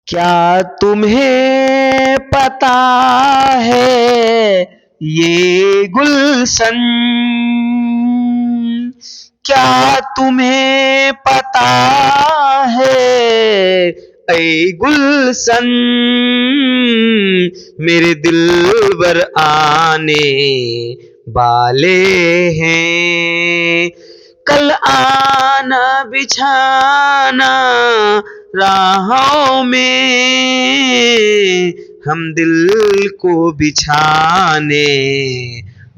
क्या तुम्हें पता है ये गुलशन, क्या तुम्हें पता है ऐ गुलशन, मेरे दिलबर आने वाले हैं, कल आना बिछाना राहों में, हम दिल को बिछाने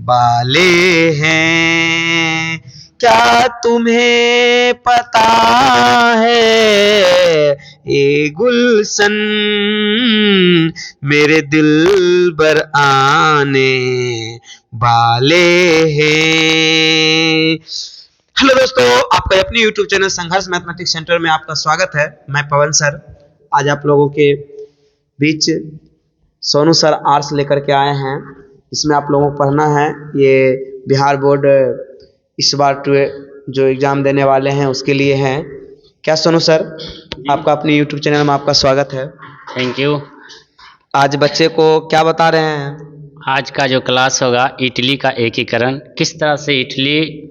वाले हैं। क्या तुम्हें पता है ये गुलशन, मेरे दिलबर आने वाले हैं। हेलो दोस्तों, आपका अपने YouTube चैनल संघर्ष मैथमेटिक्स सेंटर में आपका स्वागत है। मैं पवन सर आज आप लोगों के बीच सोनू सर आर्ट्स लेकर के आए हैं। इसमें आप लोगों को पढ़ना है ये बिहार बोर्ड इस बार जो एग्ज़ाम देने वाले हैं उसके लिए है। क्या सोनू सर, आपका अपने YouTube चैनल में आपका स्वागत है। Thank you. आज बच्चे को क्या बता रहे हैं? आज का जो क्लास होगा इटली का एकीकरण, किस तरह से इटली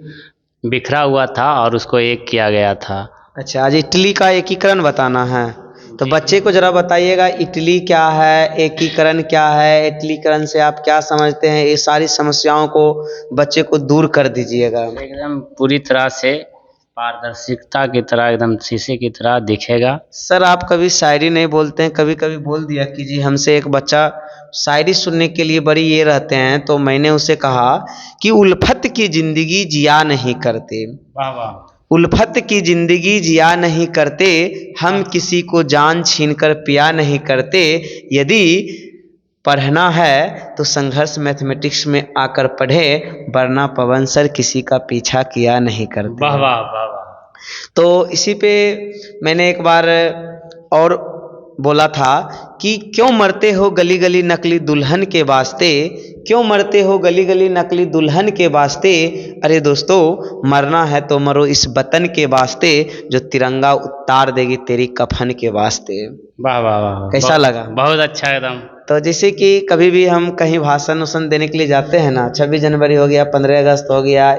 बिखरा हुआ था और उसको एक किया गया था। अच्छा, आज इटली का एकीकरण बताना है। तो बच्चे को जरा बताइएगा इटली क्या है, एकीकरण क्या है, एकीकरण से आप क्या समझते हैं, ये सारी समस्याओं को बच्चे को दूर कर दीजिएगा। एकदम पूरी तरह से पारदर्शिता की तरह, एकदम शीशे की तरह दिखेगा। सर आप कभी शायरी नहीं बोलते हैं, कभी कभी बोल दिया कीजिए। हमसे एक बच्चा शायरी सुनने के लिए बड़ी ये रहते हैं, तो मैंने उसे कहा कि उल्फत की जिंदगी जिया नहीं करते, वाह वाह, उल्फत की जिंदगी जिया नहीं करते, हम किसी को जान छीनकर पिया नहीं करते, यदि पढ़ना है तो संघर्ष मैथमेटिक्स में आकर पढ़े, वरना पवन सर किसी का पीछा किया नहीं करते। वाह वाह वाह वाह। तो इसी पे मैंने एक बार और बोला था कि क्यों मरते हो गली गली नकली दुल्हन के वास्ते, क्यों मरते हो गली गली नकली दुल्हन के वास्ते, अरे दोस्तों मरना है तो मरो इस वतन के वास्ते, जो तिरंगा उतार देगी तेरी कफन के वास्ते। वाह वाह वाह, कैसा लगा? बहुत अच्छा एकदम। तो जैसे कि कभी भी हम कहीं भाषण उसन देने के लिए जाते हैं ना, 26 जनवरी हो गया, 15 अगस्त हो गया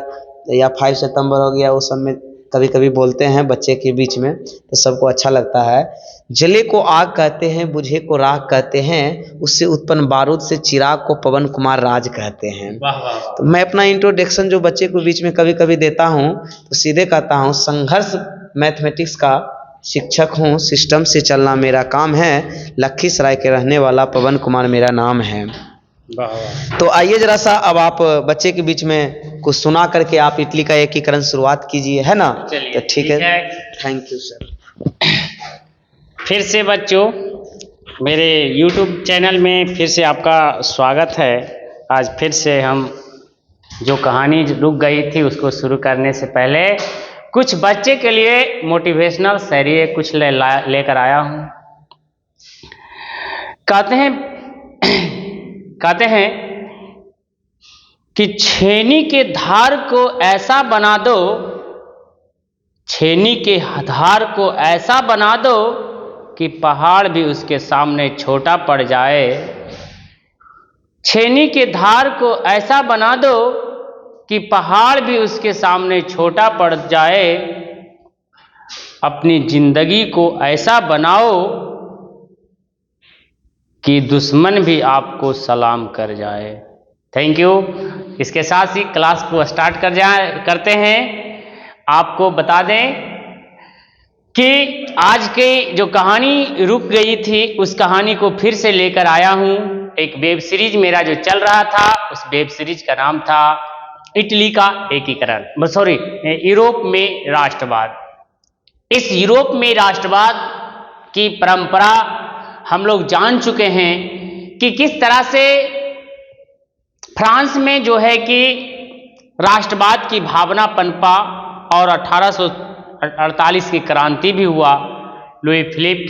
या 5 सितंबर हो गया, उस सब में कभी कभी बोलते हैं बच्चे के बीच में, तो सबको अच्छा लगता है। जले को आग कहते हैं, बुझे को राख कहते हैं, उससे उत्पन्न बारूद से चिराग को पवन कुमार राज कहते हैं। वाह वाह। तो मैं अपना इंट्रोडक्शन जो बच्चे को बीच में कभी कभी देता हूँ तो सीधे कहता हूँ, संघर्ष मैथमेटिक्स का शिक्षक हूँ, सिस्टम से चलना मेरा काम है, लखीसराय के रहने वाला पवन कुमार मेरा नाम है। तो आइए जरा सा अब आप बच्चे के बीच में कुछ सुना करके आप इटली का एकीकरण शुरुआत कीजिए, है ना? तो ठीक है, थैंक यू सर। फिर से बच्चों मेरे YouTube चैनल में फिर से आपका स्वागत है। आज फिर से हम जो कहानी रुक गई थी उसको शुरू करने से पहले कुछ बच्चे के लिए मोटिवेशनल शायरी कुछ लेकर आया हूँ। कहते हैं कि छेनी के धार को ऐसा बना दो, छेनी के धार को ऐसा बना दो कि पहाड़ भी उसके सामने छोटा पड़ जाए। छेनी के धार को ऐसा बना दो कि पहाड़ भी उसके सामने छोटा पड़ जाए। अपनी जिंदगी को ऐसा बनाओ कि दुश्मन भी आपको सलाम कर जाए। Thank you. इसके साथ ही क्लास को स्टार्ट करते हैं। आपको बता दें कि आज की जो कहानी रुक गई थी उस कहानी को फिर से लेकर आया हूँ। एक वेब सीरीज मेरा जो चल रहा था उस वेब सीरीज का नाम था इटली का एकीकरण, यूरोप में राष्ट्रवाद। इस यूरोप में राष्ट्रवाद की परंपरा हम लोग जान चुके हैं कि किस तरह से फ्रांस में जो है कि राष्ट्रवाद की भावना पनपा और 1848 की क्रांति भी हुआ लुई फिलिप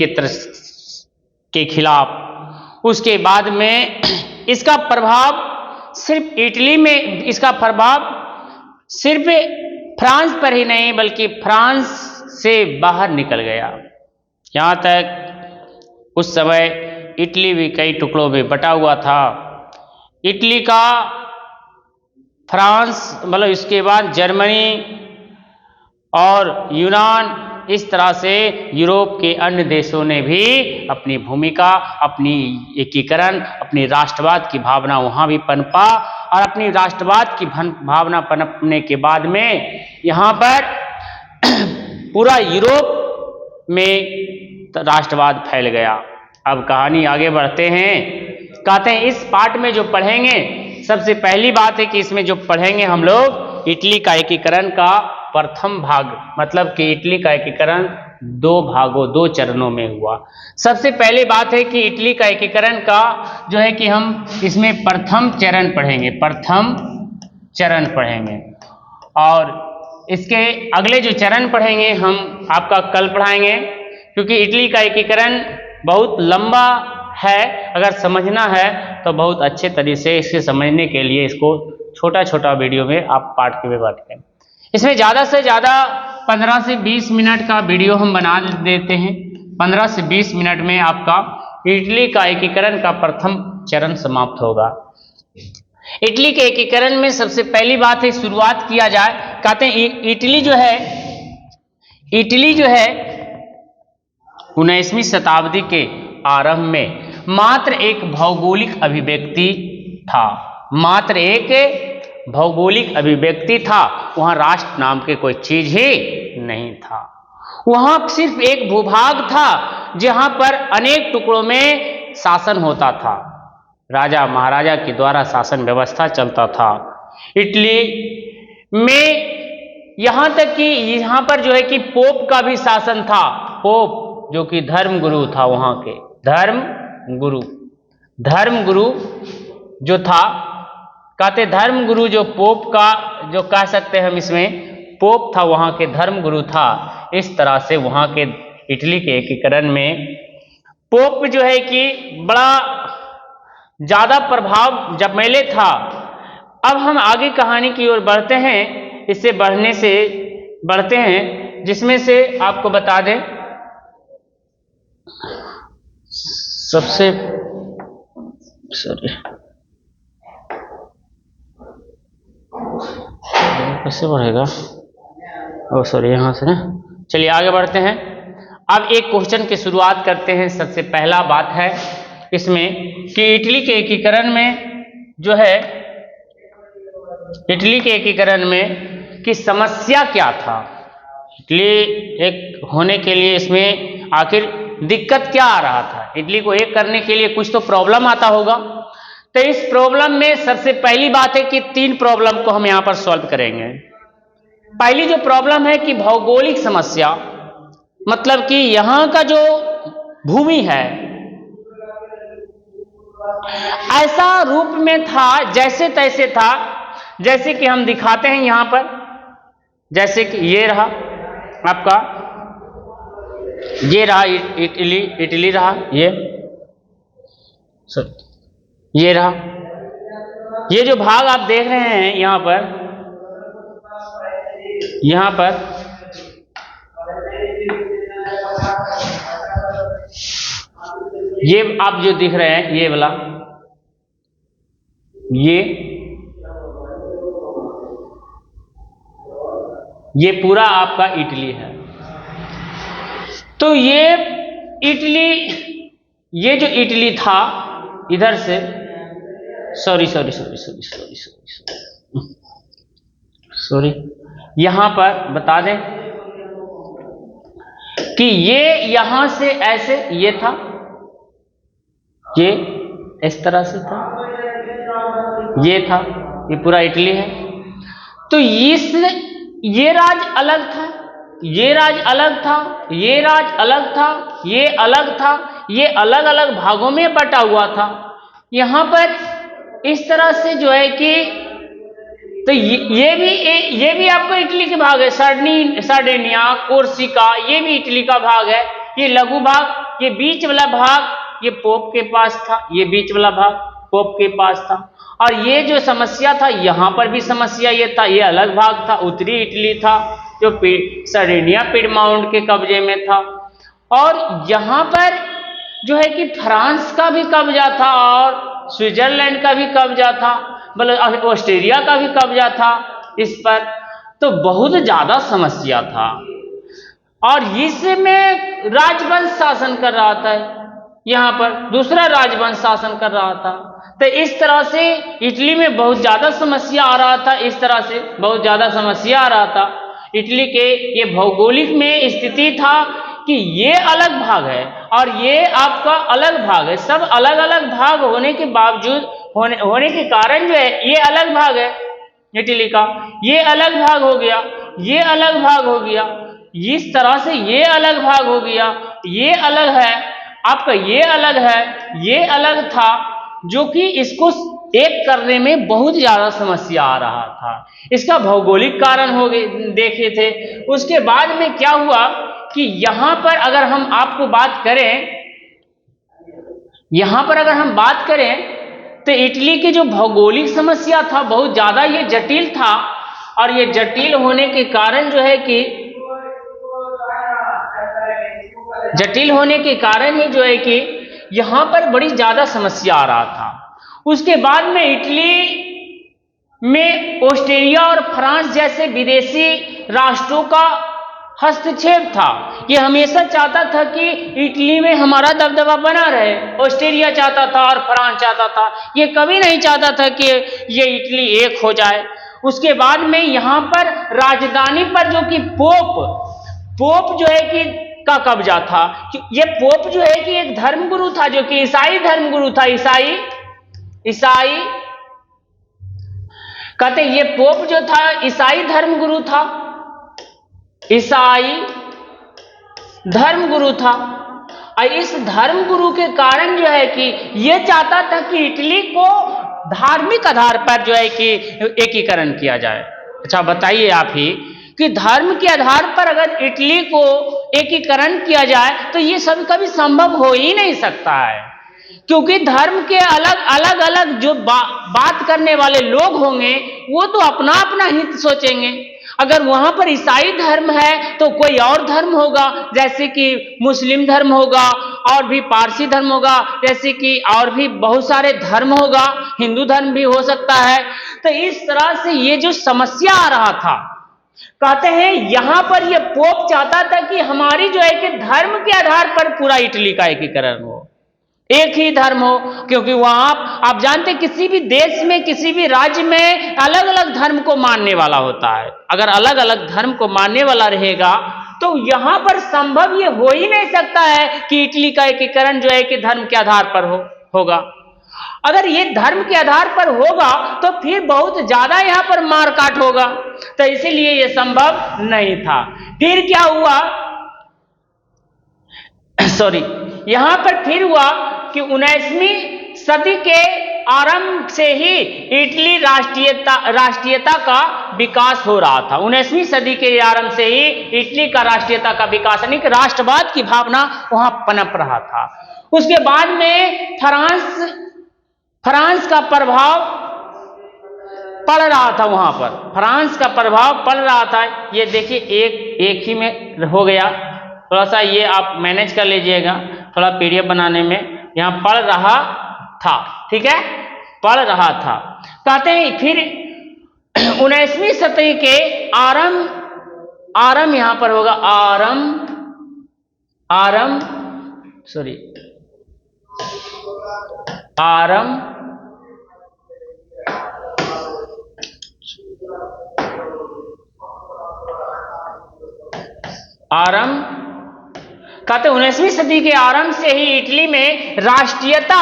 के खिलाफ। उसके बाद में इसका प्रभाव सिर्फ इटली में, इसका प्रभाव सिर्फ फ्रांस पर ही नहीं बल्कि फ्रांस से बाहर निकल गया। यहाँ तक उस समय इटली भी कई टुकड़ों में बटा हुआ था। इटली का फ्रांस मतलब इसके बाद जर्मनी और यूनान, इस तरह से यूरोप के अन्य देशों ने भी अपनी भूमिका, अपनी एकीकरण, अपनी राष्ट्रवाद की भावना वहाँ भी पनपा और अपनी राष्ट्रवाद की भावना पनपने के बाद में यहाँ पर पूरा यूरोप में राष्ट्रवाद फैल गया। अब कहानी आगे बढ़ते हैं, कहते हैं इस पार्ट में जो पढ़ेंगे, सबसे पहली बात है कि इसमें जो पढ़ेंगे हम लोग इटली का एकीकरण का प्रथम भाग, मतलब कि इटली का एकीकरण दो चरणों में हुआ। सबसे पहली बात है कि इटली का एकीकरण का जो है कि हम इसमें प्रथम चरण पढ़ेंगे, प्रथम चरण पढ़ेंगे और इसके अगले जो चरण पढ़ेंगे हम आपका कल पढ़ाएंगे, क्योंकि इटली का एकीकरण बहुत लंबा है। अगर समझना है तो बहुत अच्छे तरीके से इसे समझने के लिए इसको छोटा छोटा वीडियो में आप पार्ट के में बांटें। इसमें ज़्यादा से ज़्यादा 15 से 20 मिनट का वीडियो हम बना देते हैं। 15 से 20 मिनट में आपका इटली का एकीकरण का प्रथम चरण समाप्त होगा। इटली के एकीकरण में सबसे पहली बात है, शुरुआत किया जाए, कहते हैं इटली जो है 19वीं शताब्दी के आरंभ में मात्र एक भौगोलिक अभिव्यक्ति था, मात्र एक भौगोलिक अभिव्यक्ति था। वहां राष्ट्र नाम के कोई चीज ही नहीं था। वहां सिर्फ एक भूभाग था जहां पर अनेक टुकड़ों में शासन होता था, राजा महाराजा के द्वारा शासन व्यवस्था चलता था। इटली में यहां तक कि यहां पर जो है कि पोप का भी शासन था। पोप जो कि धर्म गुरु था, वहां के धर्म गुरु जो था, कहते धर्म गुरु जो पोप का जो कह सकते हैं हम, इसमें पोप था, वहां के धर्म गुरु था। इस तरह से वहां के इटली के एकीकरण में पोप जो है कि बड़ा ज्यादा प्रभाव जमैले था। अब हम आगे कहानी की ओर बढ़ते हैं, इससे बढ़ते हैं जिसमें से आपको बता दें सबसे कैसे बढ़ेगा, यहाँ से ना, चलिए आगे बढ़ते हैं। अब एक क्वेश्चन की शुरुआत करते हैं। सबसे पहला बात है इसमें कि इटली के एकीकरण में जो है, इटली के एकीकरण में की समस्या क्या था। इटली एक होने के लिए इसमें आखिर दिक्कत क्या आ रहा था। इटली को एक करने के लिए कुछ तो प्रॉब्लम आता होगा। तो इस प्रॉब्लम में सबसे पहली बात है कि 3 प्रॉब्लम को हम यहां पर सॉल्व करेंगे। पहली जो प्रॉब्लम है कि भौगोलिक समस्या, मतलब कि यहां का जो भूमि है ऐसा रूप में था, जैसे तैसे था, जैसे कि हम दिखाते हैं यहां पर, जैसे कि ये रहा आपका, ये रहा इटली रहा, ये रहा, ये जो भाग आप देख रहे हैं यहां पर ये आप जो दिख रहे हैं, ये वाला, ये पूरा आपका इटली है। तो ये इटली, ये जो इटली था इधर से, सॉरी यहां पर बता दें कि ये यहां से ऐसे ये था, ये इस तरह से था, ये था, ये पूरा इटली है। तो ये राज अलग था, ये राज अलग था, ये राज अलग था, ये अलग था, ये अलग अलग भागों में बटा हुआ था। यहां पर इस तरह से जो है कि तो ये भी आपको इटली के भाग है। सार्डिनिया, कोर्सिका, ये भी इटली का भाग है। ये लघु भाग, ये बीच वाला भाग ये पोप के पास था, ये बीच वाला भाग पोप के पास था। और ये जो समस्या था, यहां पर भी समस्या ये था, ये अलग भाग था, उत्तरी इटली था जो सार्डिनिया पिडमाउंट के कब्जे में था। और यहां पर जो है कि फ्रांस का भी कब्जा था और स्विट्जरलैंड का भी कब्जा था, मतलब ऑस्ट्रेलिया का भी कब्जा था इस पर। तो बहुत ज्यादा समस्या था और इसमें राजवंश शासन कर रहा था, यहाँ पर दूसरा राजवंश शासन कर रहा था। तो इस तरह से इटली में बहुत ज्यादा समस्या आ रहा था, इस तरह से बहुत ज्यादा समस्या आ रहा था। इटली के ये भौगोलिक में स्थिति था कि ये अलग भाग है और ये आपका अलग भाग है, सब अलग अलग भाग होने के बावजूद होने के कारण जो है ये अलग भाग है इटली का, ये अलग भाग हो गया, ये अलग भाग हो गया, इस तरह से ये अलग भाग हो गया, ये अलग है आपका, ये अलग है, ये अलग था, जो कि इसको एक करने में बहुत ज्यादा समस्या आ रहा था। इसका भौगोलिक कारण हो गए देखे थे। उसके बाद में क्या हुआ कि यहां पर अगर हम आपको बात करें, यहां पर अगर हम बात करें तो इटली की जो भौगोलिक समस्या था बहुत ज्यादा ये जटिल था और ये जटिल होने के कारण जो है कि जटिल होने के कारण ही जो है कि यहां पर बड़ी ज्यादा समस्या आ रहा था। उसके बाद में इटली में ऑस्ट्रेलिया और फ्रांस जैसे विदेशी राष्ट्रों का हस्तक्षेप था। ये हमेशा चाहता था कि इटली में हमारा दबदबा बना रहे, ऑस्ट्रेलिया चाहता था और फ्रांस चाहता था, ये कभी नहीं चाहता था कि ये इटली एक हो जाए। उसके बाद में यहाँ पर राजधानी पर जो कि पोप जो है कि का कब्जा था। ये पोप जो है कि एक धर्मगुरु था, जो कि ईसाई धर्मगुरु था, ईसाई कहते ये पोप जो था ईसाई धर्मगुरु था, ईसाई धर्मगुरु था। और इस धर्मगुरु के कारण जो है कि ये चाहता था कि इटली को धार्मिक आधार पर जो है कि एकीकरण किया जाए। अच्छा बताइए आप ही कि धर्म के आधार पर अगर इटली को एकीकरण किया जाए तो ये सब कभी संभव हो ही नहीं सकता है, क्योंकि धर्म के अलग अलग जो बात करने वाले लोग होंगे वो तो अपना अपना हित सोचेंगे। अगर वहां पर ईसाई धर्म है तो कोई और धर्म होगा, जैसे कि मुस्लिम धर्म होगा और भी पारसी धर्म होगा, जैसे कि और भी बहुत सारे धर्म होगा, हिंदू धर्म भी हो सकता है। तो इस तरह से ये जो समस्या आ रहा था, कहते हैं यहां पर ये पोप चाहता था कि हमारी जो है कि धर्म के आधार पर पूरा इटली का एकीकरण हो, एक ही धर्म हो, क्योंकि वहां आप जानते किसी भी देश में किसी भी राज्य में अलग अलग धर्म को मानने वाला होता है। अगर अलग अलग धर्म को मानने वाला रहेगा तो यहां पर संभव ये हो ही नहीं सकता है कि इटली का एकीकरण जो है कि धर्म के आधार पर होगा। अगर ये धर्म के आधार पर होगा तो फिर बहुत ज्यादा यहां पर मारकाट होगा, तो इसीलिए ये संभव नहीं था। फिर क्या हुआ, यहां पर फिर हुआ कि 19वीं सदी के आरंभ से ही इटली राष्ट्रीयता का विकास हो रहा था। 19वीं सदी के आरंभ से ही इटली का राष्ट्रीयता का विकास यानी कि राष्ट्रवाद की भावना वहां पनप रहा था। उसके बाद में फ्रांस का प्रभाव पड़ रहा था, वहां पर फ्रांस का प्रभाव पड़ रहा था। ये देखिए एक ही में हो गया, थोड़ा सा ये आप मैनेज कर लीजिएगा, थोड़ा पीडीएफ बनाने में यहां पढ़ रहा था, ठीक है, पढ़ रहा था। कहते हैं फिर 19वीं सदी के आरंभ यहां पर होगा, कहते 19वीं सदी के आरंभ से ही इटली में राष्ट्रीयता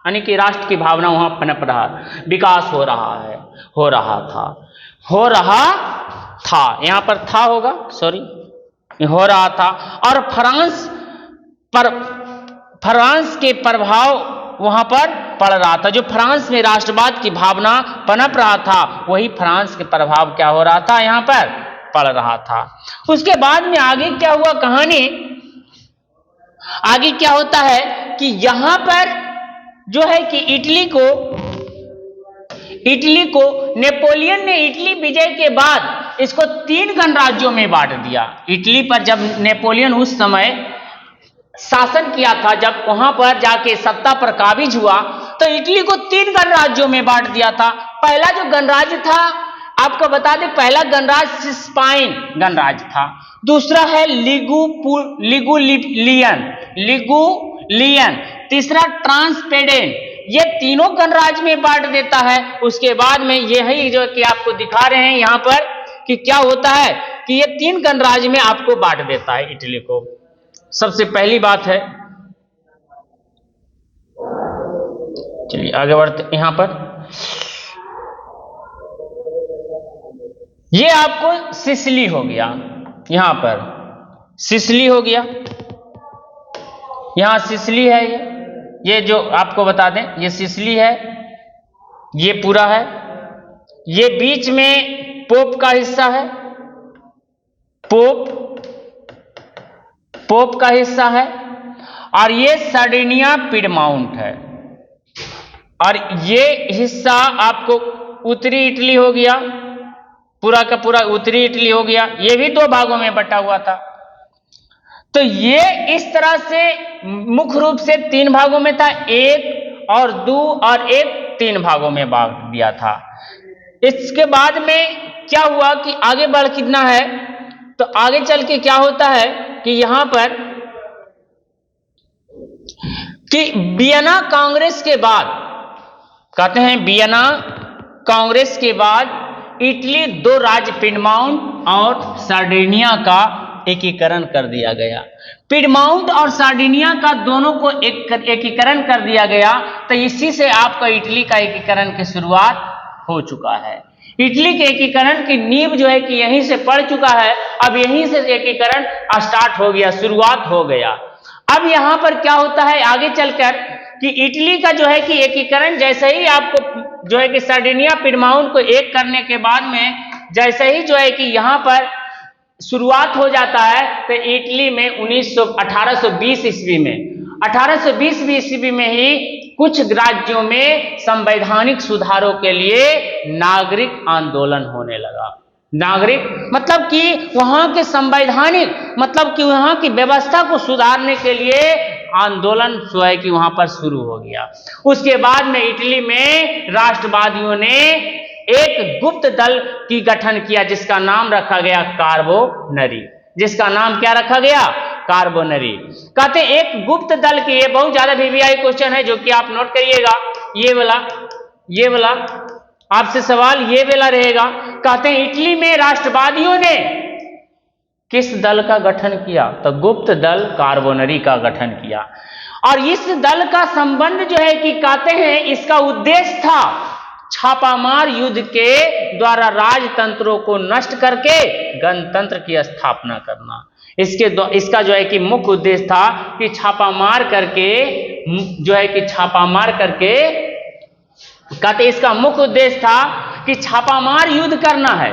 यानी कि राष्ट्र की भावना वहां पनप रहा, विकास हो रहा था, यहां पर था होगा, हो रहा था। और फ्रांस के प्रभाव वहां पर पड़ रहा था। जो फ्रांस में राष्ट्रवाद की भावना पनप रहा था वही फ्रांस के प्रभाव क्या हो रहा था, यहां पर पड़ रहा था। उसके बाद में आगे क्या हुआ कहानी, आगे क्या होता है कि यहां पर जो है कि इटली को नेपोलियन ने इटली विजय के बाद इसको 3 गणराज्यों में बांट दिया। इटली पर जब नेपोलियन उस समय शासन किया था, जब वहां पर जाके सत्ता पर काबिज हुआ, तो इटली को 3 गणराज्यों में बांट दिया था। पहला जो गणराज्य था, आपको बता दें, पहला गणराज्य सिस्पाइन गणराज्य था। दूसरा है लिगुलियन, तीसरा ट्रांसपेडेन। ये तीनों गणराज्य में बांट देता है। उसके बाद में यही जो कि आपको दिखा रहे हैं यहां पर कि क्या होता है कि ये 3 गणराज्य में आपको बांट देता है इटली को। सबसे पहली बात है, चलिए आगे बढ़ते। यहां पर ये आपको सिसिली हो गया, यहां पर सिसिली हो गया, यहां सिसिली है, ये जो आपको बता दें ये सिसिली है, ये पूरा है। ये बीच में पोप का हिस्सा है, पोप का हिस्सा है। और ये सार्डिनिया पिडमाउंट है, और ये हिस्सा आपको उत्तरी इटली हो गया, पूरा का पूरा उत्तरी इटली हो गया। ये भी 2 भागों में बटा हुआ था। तो ये इस तरह से मुख्य रूप से 3 भागों में था, 1 और 2 और 1 3 भागों में बांट दिया था। इसके बाद में क्या हुआ कि आगे बढ़ कितना है, तो आगे चल के क्या होता है कि यहां पर कि वियना कांग्रेस के बाद, कहते हैं वियना कांग्रेस के बाद इटली 2 राज्य पिडमाउंट और सार्डिनिया का एकीकरण कर दिया गया। पिडमाउंट और सार्डिनिया का दोनों को एकीकरण कर दिया गया। तो इसी से आपका इटली का एकीकरण की शुरुआत हो चुका है। इटली के एकीकरण की नींव जो है कि यहीं से पड़ चुका है। अब यहीं से एकीकरण स्टार्ट हो गया, शुरुआत हो गया। अब यहां पर क्या होता है आगे चलकर कि इटली का जो है कि एकीकरण जैसे ही आपको जो है कि सार्डिनिया पिडमाउंट को एक करने के बाद में जैसे ही जो है कि यहां पर शुरुआत हो जाता है, तो इटली में 1820 ईस्वी में 1820 ईस्वी में ही कुछ राज्यों में संवैधानिक सुधारों के लिए नागरिक आंदोलन होने लगा। नागरिक मतलब कि वहां के संवैधानिक मतलब कि वहां की व्यवस्था को सुधारने के लिए आंदोलन जो है कि वहां पर शुरू हो गया। उसके बाद में इटली में राष्ट्रवादियों ने एक गुप्त दल की गठन किया जिसका नाम रखा गया कार्बोनरी। जिसका नाम क्या रखा गया? कार्बोनरी। कहते एक गुप्त दल की, ये बहुत ज्यादा वीवीआई क्वेश्चन है जो कि आप नोट करिएगा। ये वाला आपसे सवाल ये वाला रहेगा। कहते हैं इटली में राष्ट्रवादियों ने किस दल का गठन किया? तो गुप्त दल कार्बोनरी का गठन किया। और इस दल का संबंध जो है कि कहते हैं इसका उद्देश्य था छापामार युद्ध के द्वारा राजतंत्रों को नष्ट करके गणतंत्र की स्थापना करना। इसका जो है कि मुख्य उद्देश्य था कि छापामार करके जो है कि छापामार करके कहते इसका मुख्य उद्देश्य था कि छापामार युद्ध करना है।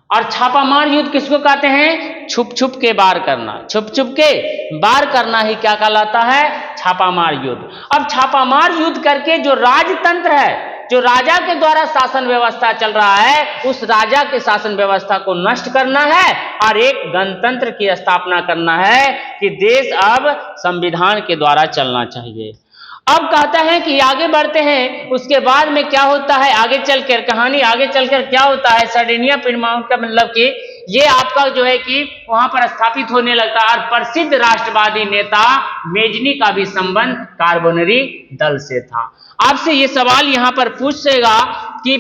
और छापामार युद्ध किसको कहते हैं? छुप छुप के वार करना। छुप छुप के वार करना ही क्या कहलाता है? छापामार युद्ध। अब छापामार युद्ध करके जो राजतंत्र है, जो राजा के द्वारा शासन व्यवस्था चल रहा है, उस राजा के शासन व्यवस्था को नष्ट करना है और एक गणतंत्र की स्थापना करना है कि देश अब संविधान के द्वारा चलना चाहिए। अब कहता है कि आगे बढ़ते हैं। उसके बाद में क्या होता है आगे चलकर, कहानी आगे चलकर क्या होता है? सार्डिनिया पिडमाउंट का मतलब कि ये आपका जो है कि वहां पर स्थापित होने लगता है। और प्रसिद्ध राष्ट्रवादी नेता मेजनी का भी संबंध कार्बोनरी दल से था। आपसे ये सवाल यहां पर पूछेगा कि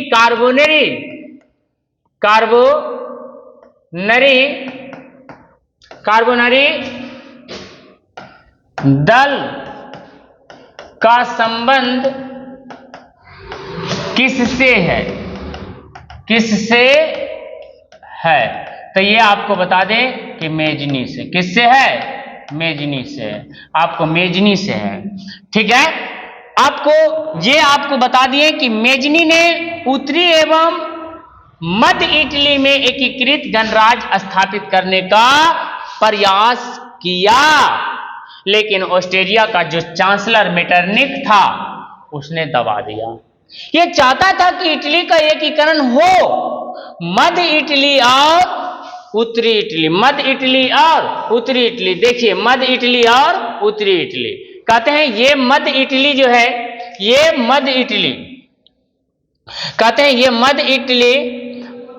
कार्बोनरी दल का संबंध किससे है? किससे है? तो ये आपको बता दें कि मेजनी से। किससे है? मेजनी से। आपको मेजनी से है। ठीक है, आपको बता दिए कि मेजनी ने उत्तरी एवं मध्य इटली में एकीकृत गणराज्य स्थापित करने का प्रयास किया, लेकिन ऑस्ट्रिया का जो चांसलर मेटरनिक था उसने दबा दिया। ये चाहता था कि इटली का एकीकरण हो, मध्य इटली और उत्तरी इटली, मध्य इटली और उत्तरी इटली। देखिए मध्य इटली और उत्तरी इटली, कहते हैं ये मध्य इटली जो है, ये मध्य इटली, कहते हैं ये मध्य इटली,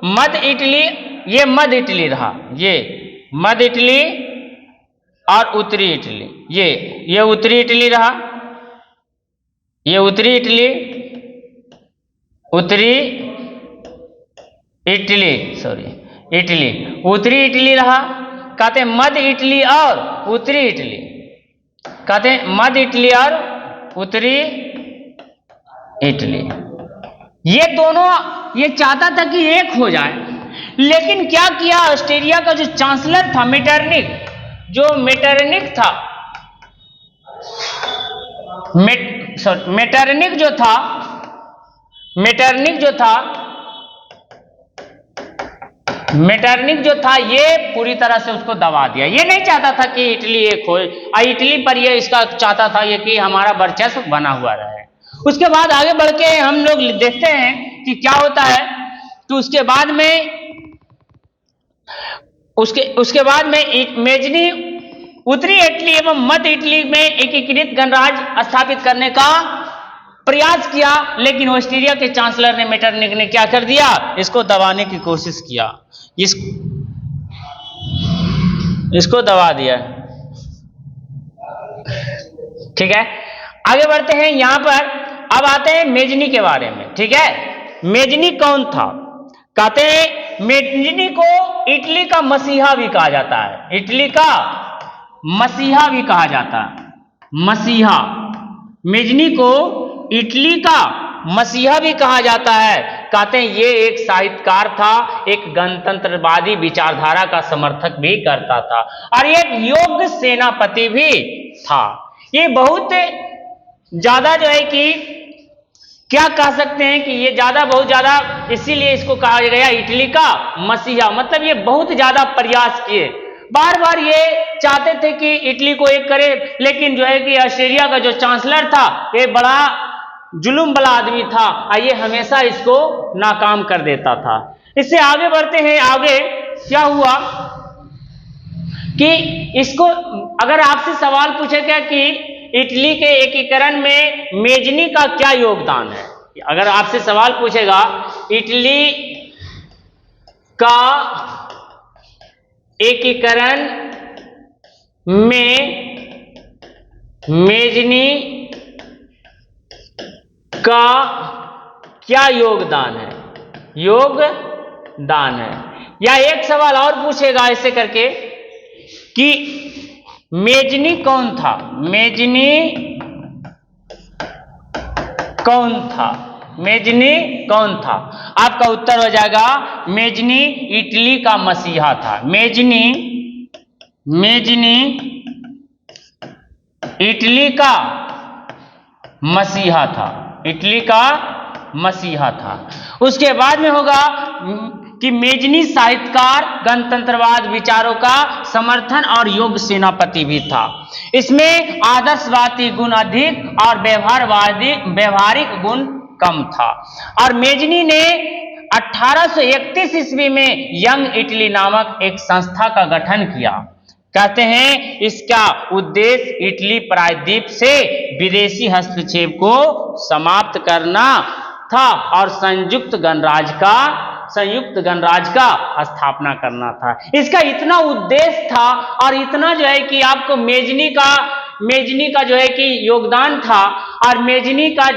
मध्य इटली, ये मध्य इटली रहा, ये मध्य इटली और उत्तरी इटली, ये उत्तरी इटली रहा, ये उत्तरी इटली, उत्तरी इटली, सॉरी इटली, उत्तरी इटली रहा। कहते हैं मध्य इटली और उत्तरी इटली, कहते हैं मध्य इटली और उत्तरी इटली, ये दोनों, ये चाहता था कि एक हो जाए, लेकिन क्या किया ऑस्ट्रिया का जो चांसलर था मेटरनिक, जो मेटरनिक था, मेटरनिक जो था, मेटरनिक जो था ये पूरी तरह से उसको दबा दिया। ये नहीं चाहता था कि इटली एक हो, इटली पर ये इसका चाहता था ये कि हमारा वर्चस्व बना हुआ रहे। उसके बाद आगे बढ़ के हम लोग देखते हैं कि क्या होता है कि उसके बाद में मेजनी उत्तरी इटली एवं मध्य इटली में एकीकृत गणराज्य स्थापित करने का प्रयास किया, लेकिन ऑस्ट्रिया के चांसलर ने मेटरनिक ने क्या कर दिया, इसको दबाने की कोशिश किया, इसको दबा दिया। ठीक है, आगे बढ़ते हैं। यहां पर अब आते हैं मेजनी के बारे में। ठीक है, मेजनी कौन था? कहते हैं मेजनी को इटली का मसीहा भी कहा जाता है, इटली का मसीहा भी कहा जाता है, मसीहा, मेजनी को इटली का मसीहा भी कहा जाता है। कहते हैं ये एक साहित्यकार था, एक गणतंत्रवादी विचारधारा का समर्थक भी करता था और एक योग्य सेनापति भी था। ये बहुत ज्यादा जो है कि क्या कह सकते हैं कि ये बहुत ज्यादा, इसीलिए इसको कहा गया इटली का मसीहा। मतलब ये बहुत ज्यादा प्रयास किए, बार बार ये चाहते थे कि इटली को एक करे, लेकिन जो है कि ऑस्ट्रिया का जो चांसलर था ये बड़ा जुल्म वाला आदमी था और ये हमेशा इसको नाकाम कर देता था। इससे आगे बढ़ते हैं। आगे क्या हुआ कि इसको, अगर आपसे सवाल पूछेगा कि इटली के एकीकरण में मेजनी का क्या योगदान है, अगर आपसे सवाल पूछेगा इटली का एकीकरण में मेजनी का क्या योगदान है, योगदान है, या एक सवाल और पूछेगा ऐसे करके कि मेजनी कौन था, मेजनी कौन था, मेजनी कौन था? आपका उत्तर हो जाएगा मेजनी इटली का मसीहा था। मेजनी इटली का मसीहा था, इटली का मसीहा था। उसके बाद में होगा कि मेजनी साहित्यकार, गणतंत्रवाद विचारों का समर्थन और योग्य सेनापति भी था। इसमें आदर्शवादी गुण अधिक और व्यवहारिक गुण कम था। और मेजनी ने 1831 ईस्वी में यंग इटली नामक एक संस्था का गठन किया। कहते हैं इसका उद्देश्य इटली प्रायद्वीप से विदेशी हस्तक्षेप को समाप्त करना था और संयुक्त गणराज्य का स्थापना करना था। इसका इतना उद्देश्य था और इतना जो है कि आपको मेजनी का जो है कि योगदान था, और मेजनी का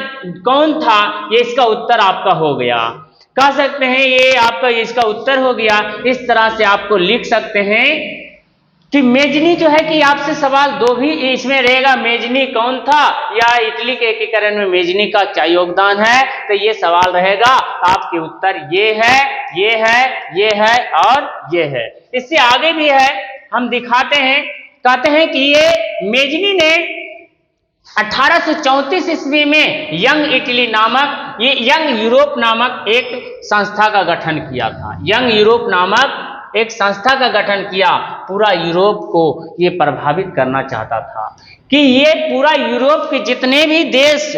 कौन था, ये इसका उत्तर आपका हो गया। कह सकते हैं ये आपका इसका उत्तर हो गया। इस तरह से आपको लिख सकते हैं कि मेजनी जो है कि आपसे सवाल दो भी इसमें रहेगा, मेजनी कौन था या इटली के एकीकरण में मेजनी का क्या योगदान है, तो ये सवाल रहेगा। आपके उत्तर ये है, ये है, ये है और ये है। इससे आगे भी है, हम दिखाते हैं। कहते हैं कि ये मेजनी ने 1834 ईस्वी में यंग यूरोप नामक एक संस्था का गठन किया था। यंग यूरोप नामक एक संस्था का गठन किया। पूरा यूरोप को ये प्रभावित करना चाहता था कि ये पूरा यूरोप के जितने भी देश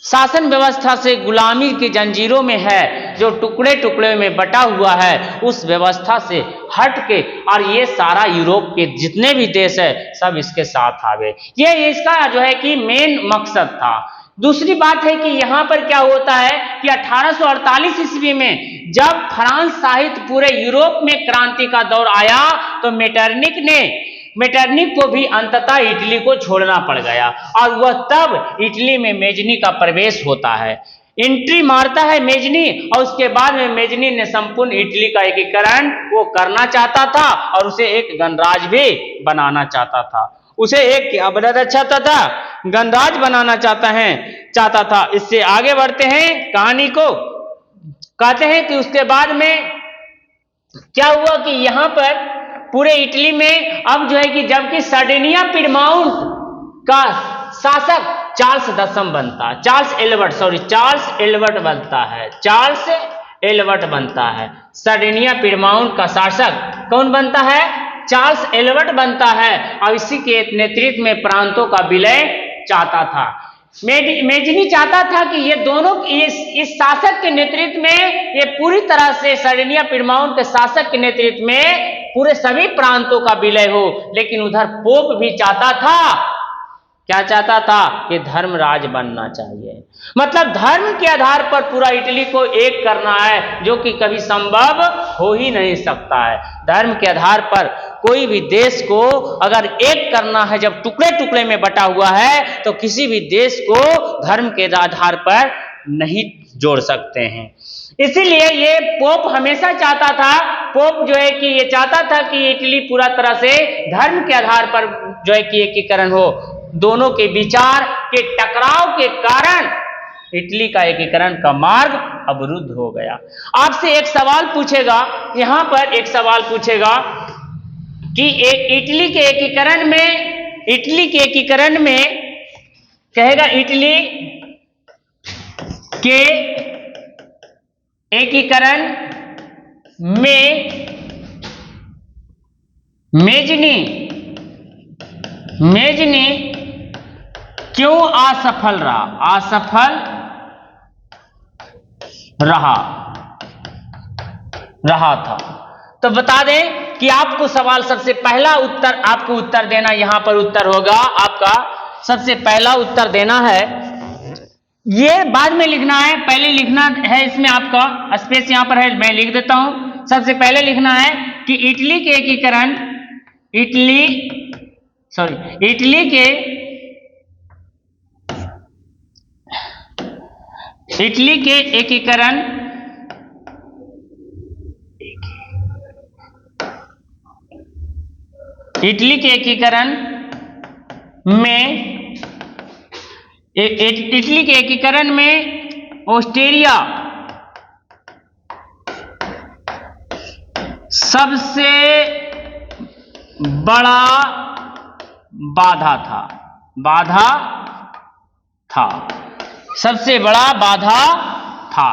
शासन व्यवस्था से गुलामी की जंजीरों में है, जो टुकड़े टुकड़े में बटा हुआ है उस व्यवस्था से हट के और ये सारा यूरोप के जितने भी देश है सब इसके साथ आ गए। ये इसका जो है कि मेन मकसद था। दूसरी बात है कि यहाँ पर क्या होता है कि 1848 ईस्वी में जब फ्रांस सहित पूरे यूरोप में क्रांति का दौर आया तो मेटरनिख को भी अंततः इटली को छोड़ना पड़ गया और वह तब इटली में मेजनी का प्रवेश होता है, एंट्री मारता है मेजनी, और उसके बाद में मेजनी ने संपूर्ण इटली का एकीकरण वो करना चाहता था और उसे एक गणराज्य भी बनाना चाहता था। उसे एक क्या बनाना चाहता था? गणराज बनाना चाहता था। इससे आगे बढ़ते हैं कहानी को। कहते हैं कि उसके बाद में क्या हुआ कि यहाँ पर पूरे इटली में अब जो है कि जबकि सार्डिनिया पिडमाउंट का शासक चार्ल्स एल्बर्ट बनता है। सार्डिनिया पिडमाउंट का शासक कौन बनता है? चार्ल्स एल्बर्ट बनता है और इसी के नेतृत्व में प्रांतों का विलय चाहता था। मेजनी चाहता था कि ये दोनों इस शासक के नेतृत्व में ये पूरी तरह से सार्डिनिया पिडमाउंट के शासक के नेतृत्व में पूरे सभी प्रांतों का विलय हो, लेकिन उधर पोप भी चाहता था, क्या चाहता था कि धर्मराज बनना चाहिए, मतलब धर्म के आधार पर पूरा इटली को एक करना है, जो कि कभी संभव हो ही नहीं सकता है। धर्म के आधार पर कोई भी देश को अगर एक करना है, जब टुकड़े टुकड़े में बटा हुआ है तो किसी भी देश को धर्म के आधार पर नहीं जोड़ सकते हैं। इसीलिए ये पोप हमेशा चाहता था, पोप जो है कि ये चाहता था कि इटली पूरा तरह से धर्म के आधार पर जो है कि एकीकरण हो। दोनों के विचार के टकराव के कारण इटली का एकीकरण का मार्ग अवरुद्ध हो गया। आपसे एक सवाल पूछेगा, यहां पर एक सवाल पूछेगा कि इटली के एकीकरण में कहेगा, इटली के एकीकरण में मेजनी क्यों असफल रहा था। तो बता दें कि आपको सवाल सबसे पहला उत्तर आपको उत्तर देना, यहां पर उत्तर होगा आपका सबसे पहला उत्तर देना है, ये बाद में लिखना है, पहले लिखना है, इसमें आपका स्पेस यहां पर है, मैं लिख देता हूं। सबसे पहले लिखना है कि इटली के एकीकरण में ऑस्ट्रिया सबसे बड़ा बाधा था, सबसे बड़ा बाधा था,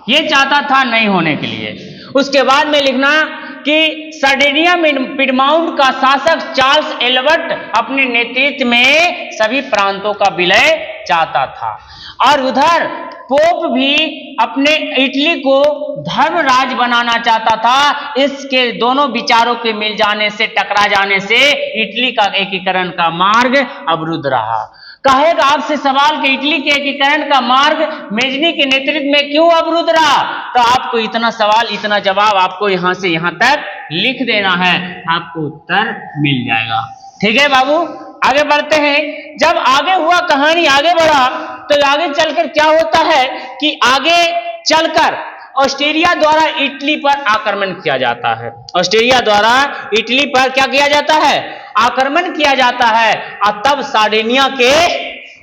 ये चाहता था नहीं होने के लिए। उसके बाद में लिखना कि सार्डिनिया पिडमाउंट का शासक चार्ल्स एल्बर्ट अपने नेतृत्व में सभी प्रांतों का विलय चाहता था, और उधर पोप भी अपने इटली को धर्मराज बनाना चाहता था। इसके दोनों विचारों के मिल जाने से, टकरा जाने से इटली का एकीकरण का मार्ग अवरुद्ध रहा। कहेगा आपसे सवाल कि इटली के एकीकरण का मार्ग मेजनी के नेतृत्व में क्यों अवरुद्ध रहा, तो आपको इतना सवाल इतना जवाब आपको यहां से यहां तक लिख देना है, आपको उत्तर मिल जाएगा। ठीक है बाबू, आगे बढ़ते हैं। जब आगे हुआ, कहानी आगे बढ़ा, तो आगे चलकर क्या होता है कि आगे चलकर ऑस्ट्रिया द्वारा इटली पर आक्रमण किया जाता है। ऑस्ट्रिया द्वारा इटली पर क्या किया जाता है? आक्रमण किया जाता है, और तब सार्डिनिया के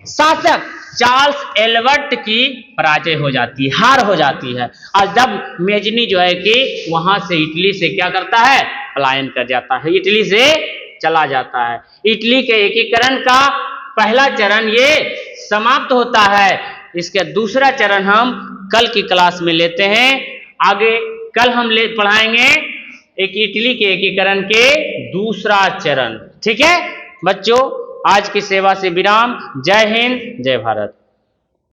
शासक चार्ल्स एल्बर्ट की पराजय हो जाती है, हार हो जाती है, और जब मेजनी जो है कि वहां से इटली से क्या करता है? पलायन कर जाता है, इटली से चला जाता है। इटली के एकीकरण का पहला चरण ये समाप्त होता है। इसके दूसरा चरण हम कल की क्लास में लेते हैं। आगे कल हम पढ़ाएंगे एक इटली के एकीकरण के दूसरा चरण। ठीक है बच्चों, आज की सेवा से विराम। जय हिंद, जय भारत।